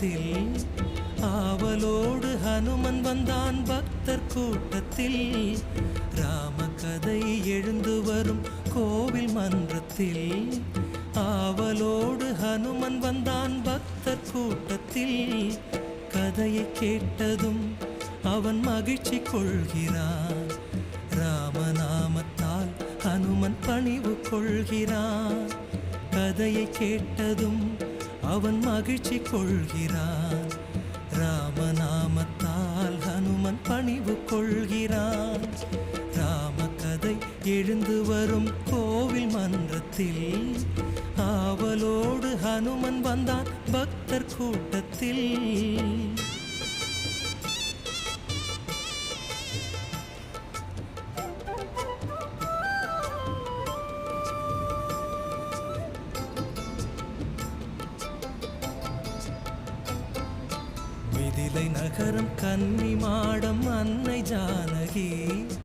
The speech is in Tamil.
மன்றத்தில் ஆவலோடு ஹனுமன் வந்தான் பக்தர் கூட்டத்தில். ராம கதை எழுந்து வரும் கோவில் மன்றத்தில் ஆவலோடு ஹனுமன் வந்தான் பக்தர் கூட்டத்தில். கதையை கேட்டதும் அவன் மகிழ்ச்சி கொள்கிறான். ராமநாமத்தால் ஹனுமன் பணிவு கொள்கிறான். கதையை கேட்டதும் அவன் மகிழ்ச்சி கொள்கிறான். ராமநாமத்தால் ஹனுமன் பணிவு கொள்கிறான். ராம கதை எழுந்து வரும் கோவில் மன்றத்தில் ஆவலோடு ஹனுமன் வந்தான் பக்தர் கூட்டத்தில். மிதிலை நகரம் கன்னி மாடம் அன்னை ஜானகி